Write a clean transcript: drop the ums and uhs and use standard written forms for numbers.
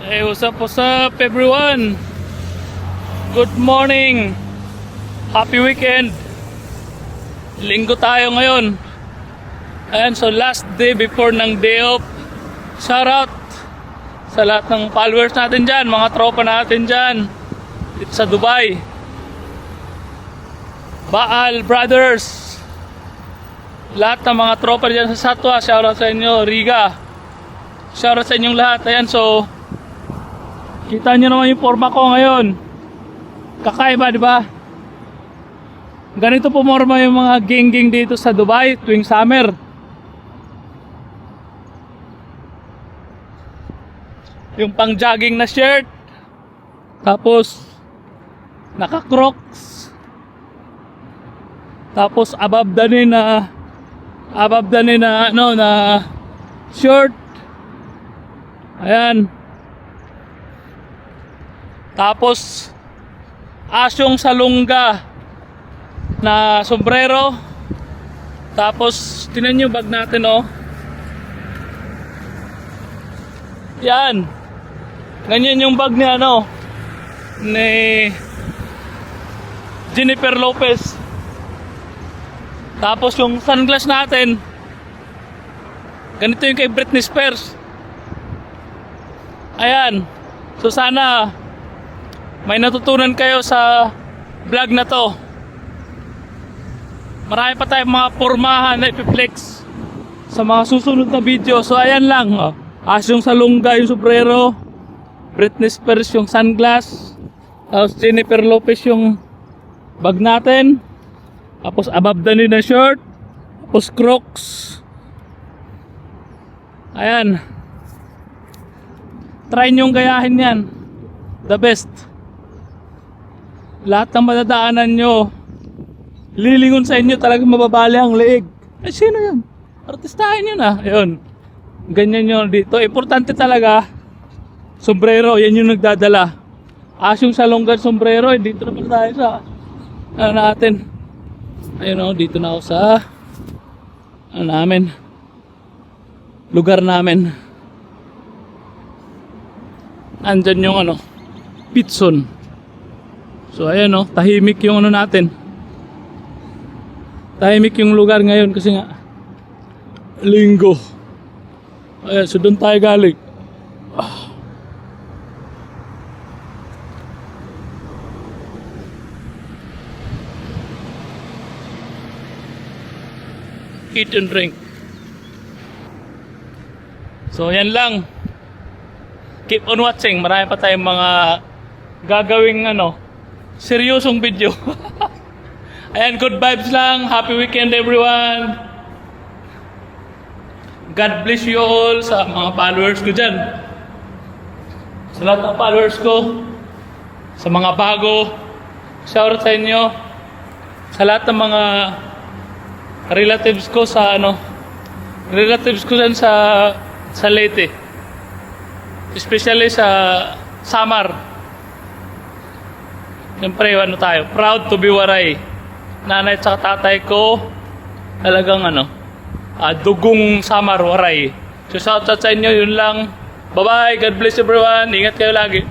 Hey, what's up everyone? Good morning. Happy weekend. Linggo tayo ngayon. Ayan, so last day before ng day off. Shout out sa lahat ng followers natin dyan, mga tropa natin dyan. Dito sa Dubai. Baal Brothers. Lahat ng mga tropa dyan sa Satwa. Shout out sa inyo, Riga. Shout out sa inyong lahat. Ayan, so kita nyo naman yung forma ko ngayon. Kakaiba, di ba? Ganito po forma yung mga gang-gang dito sa Dubai tuwing summer. Yung pang jogging na shirt, tapos naka-crocs, tapos above the knee na shirt. Ayan. Tapos asyong salungga na sombrero. Tapos tinan nyo bag natin, oh. Yan. Ganyan yung bag ni ni Jennifer Lopez. Tapos yung sunglass natin, ganito yung kay Britney Spears. Ayan. So sana may natutunan kayo sa vlog na to. Marami pa tayong mga pormahan na ipiplex sa mga susunod na video. So ayan lang, oh. Asyong salungga yung sombrero, Britney Spears yung sunglass, tapos Jennifer Lopez yung bag natin, tapos above the knee na shirt, tapos Crocs. Ayan. Try nyong gayahin yan. The best. Lahat ng madadaanan nyo, lilingon sa inyo, talagang mababali ang leeg. Ay, sino yun? Artistahin yun, ah. Ayun. Ganyan yun dito. Importante talaga, sombrero, yan yung nagdadala. Asyong salunggan sombrero, dito na pala tayo sa natin. Ayun, oh, dito na ako sa namin, lugar namin. Andyan yung Pitson. So ayan, oh, tahimik yung natin. Tahimik yung lugar ngayon kasi nga linggo. Ayan, so doon tayo galing. Eat and drink. So yan lang. Keep on watching. Marami pa tayong mga gagawing seryosong video. Ayan, good vibes lang. Happy weekend everyone. God bless you all sa mga followers ko dyan. Sa lahat ng followers ko, sa mga bago, shout out sa inyo. Sa lahat ng mga relatives ko dyan sa Leyte. Especially sa Samar. Siyempre, tayo, proud to be Waray. Nanay at saka tatay ko, talagang dugong Samar, Waray. So shout out sa inyo, yun lang. Bye bye, God bless everyone. Ingat kayo lagi.